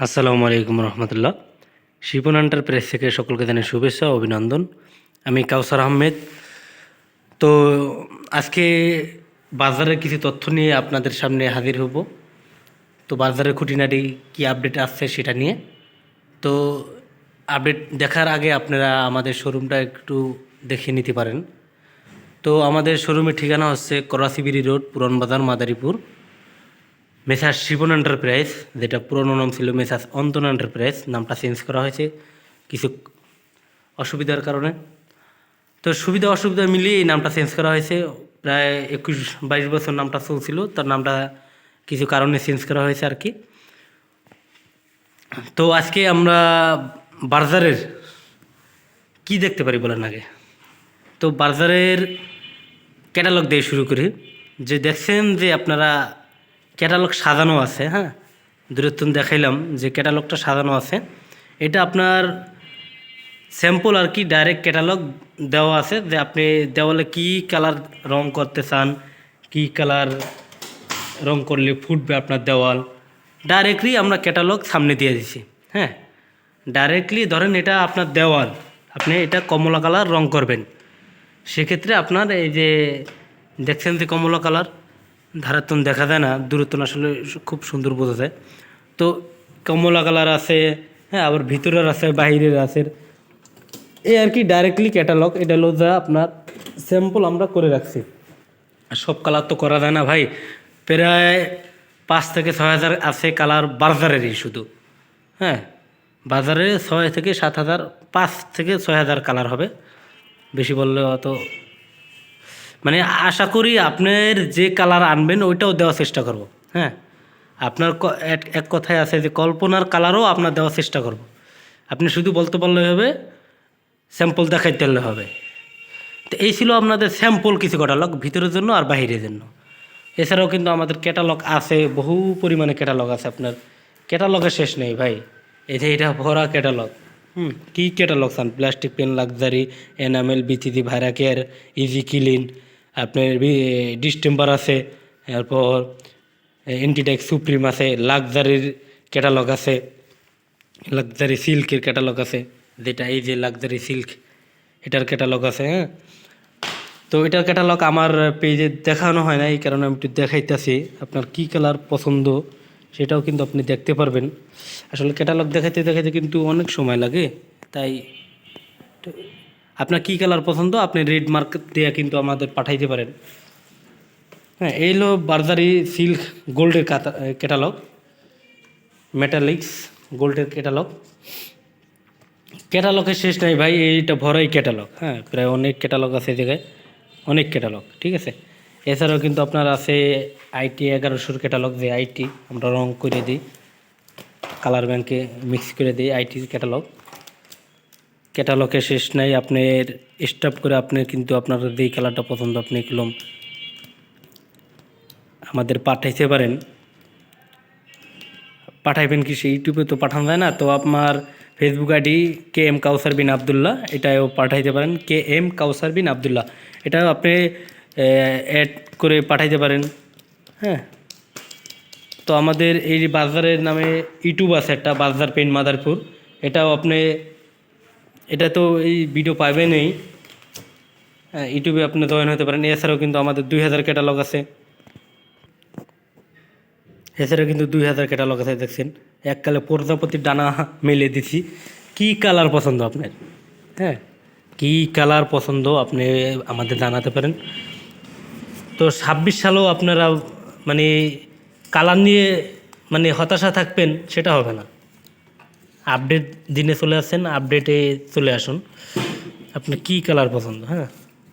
আসসালামু আলাইকুম রহমতুল্লাহ। শিপন এন্টারপ্রাইজ থেকে সকলকে জানাই শুভেচ্ছা ও অভিনন্দন। আমি কাউসার আহমেদ। তো আজকে বাজারের কিছু তথ্য নিয়ে আপনাদের সামনে হাজির হব। তো বাজারের খুঁটিনাটি কী আপডেট আসছে সেটা নিয়ে। তো আপডেট দেখার আগে আপনারা আমাদের শোরুমটা একটু দেখে নিতে পারেন। তো আমাদের শোরুমের ঠিকানা হচ্ছে করাচিবিরি রোড, পুরান বাজার, মাদারীপুর। মেসার্স শিপন এন্টারপ্রাইজ, যেটা পুরনো নাম ছিল মেসার্স অন্তন এন্টারপ্রাইজ, নামটা চেঞ্জ করা হয়েছে কিছু অসুবিধার কারণে। তো সুবিধা অসুবিধা মিলিয়ে এই নামটা চেঞ্জ করা হয়েছে। প্রায় 21-22 বছর নামটা চলছিল, তার নামটা কিছু কারণে চেঞ্জ করা হয়েছে আর কি। তো আজকে আমরা বার্জারের কি দেখতে পারি বলেন আগে। তো বার্জারের ক্যাটালগ দিয়ে শুরু করি। যে দেখছেন যে আপনারা ক্যাটালগ সাজানো আছে, হ্যাঁ, দূরত্ব দেখাইলাম যে ক্যাটালগটা সাজানো আছে। এটা আপনার স্যাম্পল আর কি, ডাইরেক্ট ক্যাটালগ দেওয়া আছে যে আপনি দেওয়ালে কি কালার রং করতে চান, কি কালার রং করলে ফুটবে আপনার দেওয়াল, ডাইরেক্টলি আমরা ক্যাটালগ সামনে দিয়ে দিছি। হ্যাঁ, ডাইরেক্টলি ধরেন এটা আপনার দেওয়াল, আপনি এটা কমলা কালার রং করবেন, সেক্ষেত্রে আপনার এই যে দেখছেন যে কমলা কালার, ধারাতন দেখা যায় না, দূরত্ব আসলে খুব সুন্দর বোঝা যায়। তো কমলা কালার আছে, হ্যাঁ, আবার ভিতরের আছে, বাহিরের আছে, এই আর কি ডাইরেক্টলি ক্যাটালগ। এটা হলো যা আপনার স্যাম্পল আমরা করে রাখছি। আর সব কালার তো করা যায় না ভাই, প্রায় 5 থেকে 6 হাজার আছে কালার বাজারেরই শুধু। হ্যাঁ, বাজারে 6 থেকে 7 হাজার, 5 থেকে 6 হাজার কালার হবে, বেশি বললে অত মানে আশা করি আপনার যে কালার আনবেন ওইটাও দেওয়ার চেষ্টা করব। হ্যাঁ, আপনার এক কথায় আছে যে কল্পনার কালারও আপনার দেওয়ার চেষ্টা করব। আপনি শুধু বলতে পারলে হবে, স্যাম্পল দেখাইতে পারলে হবে। তো এই ছিল আপনাদের স্যাম্পল কিছু ক্যাটালগ ভিতরের জন্য আর বাহিরের জন্য। এছাড়াও কিন্তু আমাদের ক্যাটালগ আছে, বহু পরিমাণে ক্যাটালগ আছে, আপনার ক্যাটালগের শেষ নেই ভাই। এই যে এটা ভরা ক্যাটালগ। কী ক্যাটালগ চান? প্লাস্টিক পেন, লাক্সারি, এনামেল, বিচিজি, ভাইরা কেয়ার, ইজি ক্লিন, আপনার ডিস্টেম্বার আছে, এরপর এন্টিটেক্স সুপ্রিম আছে, লাক্সারির ক্যাটালগ আছে, লাক্সারি সিল্কের ক্যাটালগ আছে, যেটা এই যে লাক্সারি সিল্ক, এটার ক্যাটালগ আছে। হ্যাঁ, তো এটার ক্যাটালগ আমার পেজে দেখানো হয় না, এই কারণে আমি একটু দেখাইতেছি। আপনার কী কালার পছন্দ সেটাও কিন্তু আপনি দেখতে পারবেন। আসলে ক্যাটালগ দেখাইতে দেখাইতে কিন্তু অনেক সময় লাগে, তাই আপনার কী কালার পছন্দ আপনি রেড মার্ক দিয়ে কিন্তু আমাদের পাঠাইতে পারেন। হ্যাঁ, এই হলো বার্জারি সিল্ক গোল্ডের ক্যাটালগ, মেটালিক্স গোল্ডের ক্যাটালগ। ক্যাটালগের শেষ নাই ভাই, এইটা ভরাই ক্যাটালগ। হ্যাঁ, প্রায় অনেক ক্যাটালগ আছে এই জায়গায়, অনেক ক্যাটালগ, ঠিক আছে। এছাড়াও কিন্তু আপনার আছে আইটি 1100 ক্যাটালগ, যে আইটি আমরা রং করে দিই, কালার ব্যাংকে মিক্স করে দিই, আইটির ক্যাটালগ। ক্যাটালগের শেষ নাই, আপনার স্টপ করে আপনি কিন্তু আপনার যেই কালারটা পছন্দ আপনি এগুলো আমাদের পাঠাইতে পারেন। পাঠাইবেন কি, সেই ইউটিউবে তো পাঠানো যায় না, তো আপনার ফেসবুক আইডি KM কাউসার বিন আবদুল্লাহ, এটাও পাঠাইতে পারেন, KM কাউসার বিন আবদুল্লাহ, এটাও আপনি অ্যাড করে পাঠাইতে পারেন। হ্যাঁ, তো আমাদের এই বাজারের নামে ইউটিউব আছে একটা, বাজার পেন মাদারপুর, এটাও আপনি, এটা তো এই ভিডিও পাবেনই, হ্যাঁ, ইউটিউবে আপনি জয়েন হতে পারেন। এছাড়াও কিন্তু আমাদের 2000 ক্যাটালগ আছে, এছাড়াও কিন্তু 2000 ক্যাটালগ আছে, দেখছেন এককালে প্রজাপতির ডানা মেলে দিছি। কি কালার পছন্দ আপনার? হ্যাঁ, কি কালার পছন্দ আপনি আমাদের জানাতে পারেন। তো 26 সালেও আপনারা মানে কালার নিয়ে মানে হতাশা থাকবেন, সেটা হবে না। আপডেট দিনে চলে আসছেন, আপডেটে চলে আসুন। আপনার কী কালার পছন্দ, হ্যাঁ,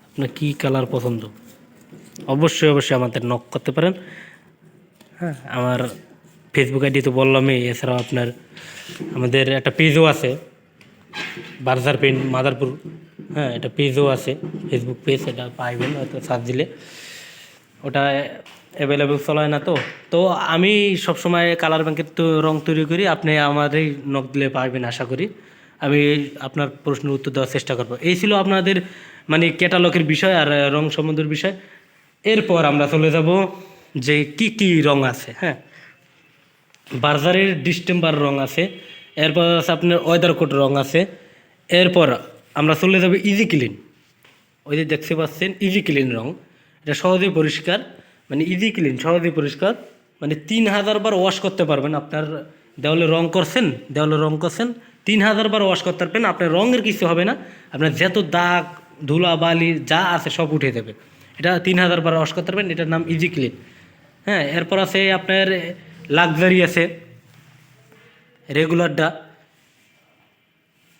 আপনার কী কালার পছন্দ অবশ্যই অবশ্যই আমাদের নক করতে পারেন। হ্যাঁ, আমার ফেসবুক আইডি তো বললামই, এছাড়াও আপনার আমাদের একটা পেজও আছে, বার্জার পেন মাদারপুর। হ্যাঁ, এটা পেজও আছে, ফেসবুক পেজ, এটা পাইবেন হয়তো সার্চ দিলে। ওটা অ্যাভেলেবেল চলায় না, তো তো আমি সবসময় কালার ব্যাংকের তো রং তৈরি করি, আপনি আমারই নক দিলে পারবেন আশা করি। আমি আপনার প্রশ্নের উত্তর দেওয়ার চেষ্টা করব। এই ছিল আপনাদের মানে ক্যাটালগের বিষয় আর রং সম্বন্ধের বিষয়। এরপর আমরা চলে যাব যে কি কি রং আছে। হ্যাঁ, বার্জারের ডিস্টেম্বার রং আছে, এরপর আছে আপনার ওয়েদার কোড রং আছে, এরপর আমরা চলে যাবো ইজি ক্লিন। ওই যে দেখতে পাচ্ছেন ইজি ক্লিন রং, এটা সহজেই পরিষ্কার, মানে ইজি ক্লিন সহজেই পরিষ্কার, মানে 3000 বার ওয়াশ করতে পারবেন। আপনার দেওয়ালে রং করছেন, 3000 বার ওয়াশ করতে পারবেন, আপনার রঙের কিছু হবে না, আপনার যত দাগ ধুলা বালি যা আছে সব উঠে যাবে। এটা 3000 বার ওয়াশ করতে পারবেন, এটার নাম ইজি ক্লিন। হ্যাঁ, এরপর আছে আপনার লাক্সারি আছে, রেগুলারটা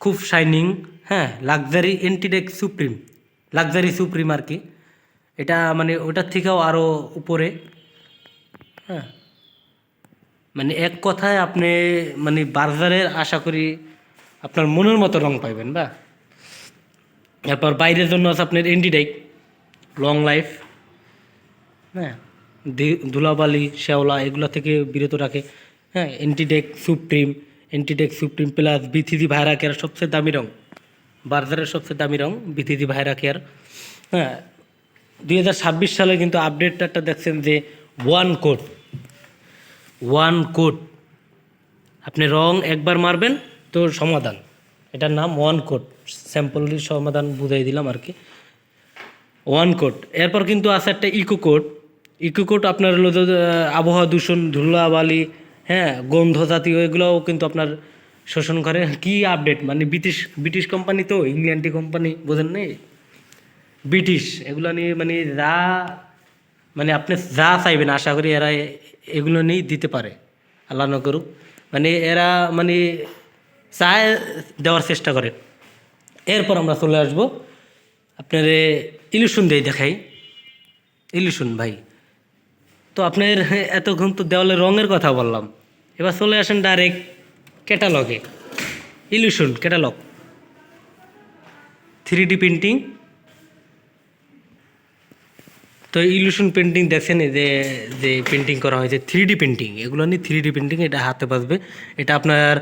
খুব শাইনিং। হ্যাঁ, লাক্সারি এন্টিডেক সুপ্রিম, লাক্সারি সুপ্রিম আর কি, এটা মানে ওটার থেকেও আরও উপরে। হ্যাঁ, মানে এক কথায় আপনি মানে বার্জারের আশা করি আপনার মনের মতো রং পাইবেন বা। এরপর বাইরের জন্য আছে আপনার এন্টিডাইক লং লাইফ। হ্যাঁ, ধুলাবালি শ্যাওলা এগুলো থেকে বিরত রাখে। হ্যাঁ, এন্টিডেক সুপ্রিম প্লাস বিথিজি ভাইরা কেয়ার সবচেয়ে দামি রং, বার্জারের সবচেয়ে দামি রং বিথিজি ভাইরা কেয়ার। হ্যাঁ, 2026 সালে কিন্তু আপডেটটা দেখছেন যে ওয়ান কোট আপনি রং একবার মারবেন তো সমাধান, এটার নাম ওয়ান কোট। স্যাম্পলের সমাধান বুঝাই দিলাম আর কি, ওয়ান কোট। এরপর কিন্তু আছে একটা ইকো কোট আপনার হলো যে আবহাওয়া দূষণ ধুলাবালি, হ্যাঁ গন্ধ জাতীয় এগুলোও কিন্তু আপনার শোষণ করে। কি আপডেট, মানে ব্রিটিশ কোম্পানি, তো ইংল্যান্ডি কোম্পানি বোঝেন নেই, ব্রিটিশ এগুলো নিয়ে মানে যা মানে আপনি যা চাইবেন আশা করি এরা এগুলো নিয়েই দিতে পারে, আল্লাহ না করুক। মানে এরা মানে চায় দেওয়ার চেষ্টা করে। এরপর আমরা চলে আসবো আপনার ইলিউশন দিয়ে দেখাই। ইলিউশন ভাই, তো আপনার এতক্ষণ তো দেওয়ালে রঙের কথা বললাম, এবার চলে আসেন ডাইরেক্ট ক্যাটালগে। Illusion catalog 3D printing. তো ইলিউশন পেন্টিং দেখছেন যে যে পেন্টিং করা হয়েছে 3D প্রিন্টিং, এগুলো নিয়ে 3D প্রিন্টিং, এটা হাতে বাজবে। এটা আপনার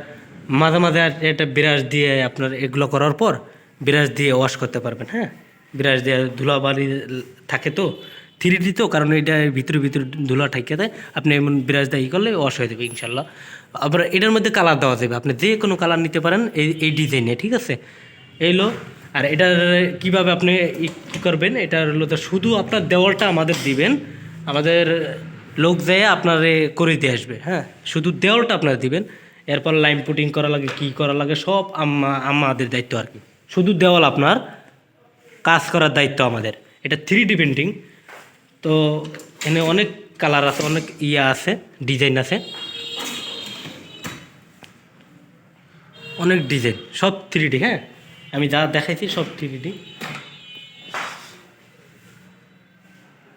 মাঝে মাঝে এটা ব্রাশ দিয়ে আপনার এগুলো করার পর ব্রাশ দিয়ে ওয়াশ করতে পারবেন। হ্যাঁ, ব্রাশ দিয়ে ধুলাবালি থাকে তো 3D তো, কারণ এটা ভিতরে ধুলা ঠাইকে দেয়, আপনি এমন ব্রাশ দিয়ে করলে ওয়াশ হয়ে যাবে ইনশাল্লাহ। আবার এটার মধ্যে কালার দেওয়া যাবে, আপনি যে কোনো কালার নিতে পারেন এই ডিজাইনে, ঠিক আছে এইলো। আর এটার কিভাবে আপনি কী করবেন, এটার হলো তো শুধু আপনার দেওয়ালটা আমাদের দিবেন, আমাদের লোক যেয়ে আপনারে করে দিয়ে আসবে। হ্যাঁ, শুধু দেওয়ালটা আপনারা দিবেন, এরপর লাইন পুটিং করা লাগে কী করা লাগে সব আমাদের দায়িত্ব আর কি। শুধু দেওয়াল আপনার কাজ করার দায়িত্ব আমাদের। এটা 3D প্রিন্টিং, তো এখানে অনেক কালার আছে, অনেক আছে, ডিজাইন আছে, অনেক ডিজাইন, সব 3D। হ্যাঁ, আমি যা দেখাইছি সব 3D।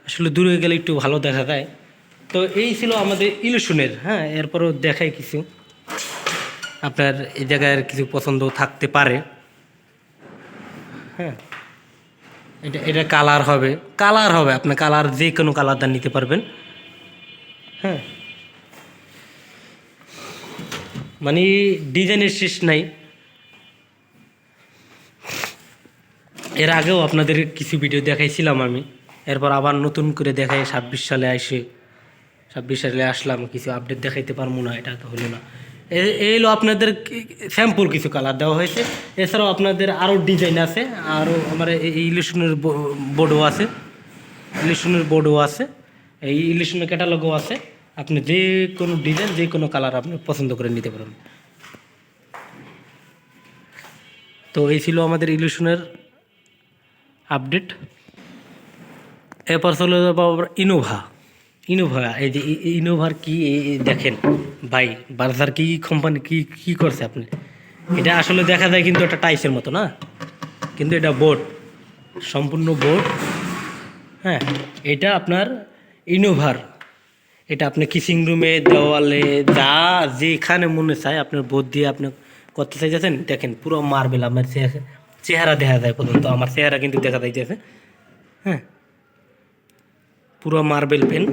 আসলে দূরে গেলে একটু ভালো দেখা যায়। তো এই ছিল আমাদের ইলিউশনের। হ্যাঁ, এরপরও দেখাই কিছু, আপনার এই জায়গায় কিছু পছন্দ থাকতে পারে। হ্যাঁ, এটা কালার হবে, আপনি কালার যে কোনো কালারটা নিতে পারবেন। হ্যাঁ, মানে ডিজাইনের শেষ নাই। এর আগেও আপনাদের কিছু ভিডিও দেখাইছিলাম আমি, এরপর আবার নতুন করে দেখাই 26 সালে আসলাম, কিছু আপডেট দেখাইতে পারবো না, এটা তো হলো না। এই হলো আপনাদের স্যাম্পল কিছু কালার দেওয়া হয়েছে। এছাড়াও আপনাদের আরও ডিজাইন আছে, আরও আমার এই ইলিউশনের বোর্ডও আছে, এই ইলিউশনের ক্যাটালগও আছে। আপনি যে কোনো ডিজাইন যে কোনো কালার আপনি পছন্দ করে নিতে পারেন। তো এই ছিল আমাদের ইলিউশনের আপডেট। এরপর চলে যাবো আবার ইনোভা। এই যে ইনোভার কি দেখেন ভাই, বার্জার কি কোম্পানি কি করছে আপনি, এটা আসলে দেখা যায় কিন্তু একটা টাইসের মতো না, কিন্তু এটা বোর্ড, সম্পূর্ণ বোর্ড। হ্যাঁ, এটা আপনার ইনোভার, এটা আপনি কিচিং রুমে দেওয়ালে যা যেখানে মনে চায় আপনার বোর্ড দিয়ে আপনি করতে চাইছেন। দেখেন পুরো মার্বেল, আমার চেহারা দেখা যায় পর্যন্ত, আমার চেহারা কিন্তু দেখা যাইতেছে। হ্যাঁ, পুরো মার্বেল পেন,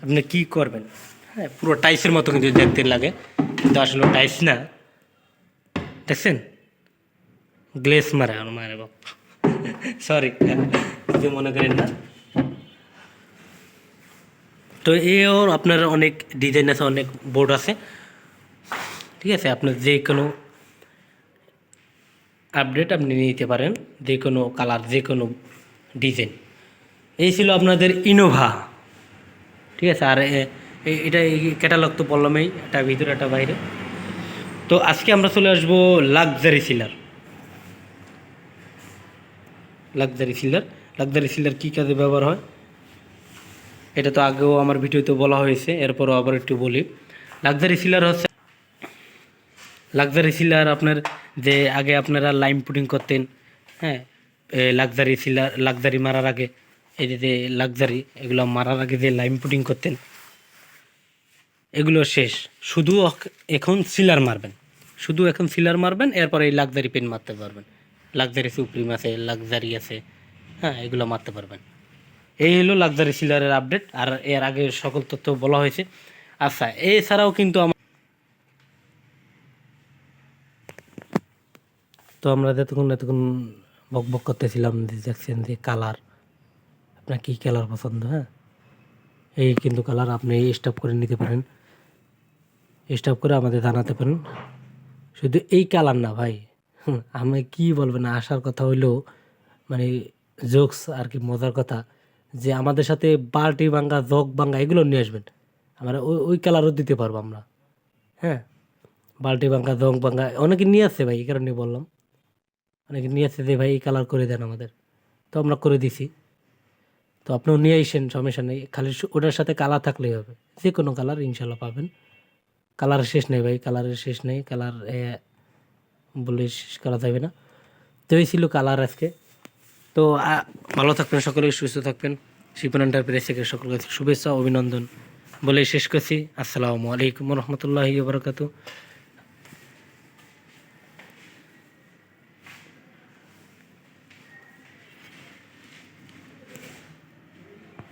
আপনি কি করবেন। হ্যাঁ, পুরো টাইসের মতো কিন্তু দেখতে লাগে, কিন্তু আসলে টাইস না, দেখছেন গ্লেস মারে বাপ, সরি কিছু মনে করেন না। তো এও আপনার অনেক ডিজাইন আছে, অনেক বোর্ড আছে, ঠিক আছে। আপনার যে কোনো আপডেট আপনি নিতে পারেন, যে কোনো কালার, যে কোনো ডিজাইন। এই ছিল আপনাদের ইনোভা, ঠিক আছে। আর এটা ক্যাটালগ তো বললামই, একটা ভিতরে একটা বাইরে। তো আজকে আমরা চলে আসবো লাক্সারি সিলার। লাক্সারি সিলার কী কাজে ব্যবহার হয় এটা তো আগেও আমার ভিডিওতে বলা হয়েছে, এরপরও আবার একটু বলি। লাক্সারি সিলার আপনার যে আগে আপনারা লাইম পুডিং করতেন, হ্যাঁ, লাক্সারি মারার আগে, এই যে লাক্সারি এগুলো মারার আগে যে লাইম পুডিং করতেন, এগুলো শেষ। শুধু এখন সিলার মারবেন, এরপর এই লাক্সারি পেন মারতে পারবেন। লাক্সারি সুপ্রিম আছে, লাক্সারি আছে, হ্যাঁ, এগুলো মারতে পারবেন। এই হলো লাক্সারি সিলারের আপডেট। আর এর আগে সকল তথ্য বলা হয়েছে। আচ্ছা, এছাড়াও কিন্তু আমরা এতক্ষণ বক করতেছিলাম যে দেখছেন যে কালার, আপনার কী কালার পছন্দ, হ্যাঁ, এই কিন্তু কালার আপনি স্টপ করে নিতে পারেন, স্টপ করে আমাদের জানাতে পারেন। শুধু এই কালার না ভাই, আমি কি বলবেন, আসার কথা হইলো মানে জোকস আর কি, মজার কথা, যে আমাদের সাথে বাল্টি ভাঙ্গা, জগ ভাঙ্গা এগুলো নিয়ে আসবেন, আমরা ওই কালারও দিতে পারবো আমরা, হ্যাঁ। বাল্টি ভাঙ্গা, জগ ভাঙ্গা অনেকে নিয়ে আসছে ভাই, এই কারণে বললাম, অনেকে নিয়ে আসছে যে ভাই এই কালার করে দেন আমাদের, তো আমরা করে দিছি। তো আপনিও নিয়ে আসেন, সমস্যা নেই, খালি ওটার সাথে কালার থাকলেই হবে, যে কোনো কালার ইনশাল্লাহ পাবেন। কালারের শেষ নেই ভাই, কালারের শেষ নেই, কালার বলে শেষ করা যাবে না। তো এই ছিল কালার আজকে। তো ভালো থাকবেন সকলে, সুস্থ থাকবেন। শিপন এন্টারপ্রাইজ থেকে সকল কাছে শুভেচ্ছা, অভিনন্দন বলে শেষ করছি। আসসালামু আলাইকুম রহমতুল্লাহি ওয়া বারাকাতুহু।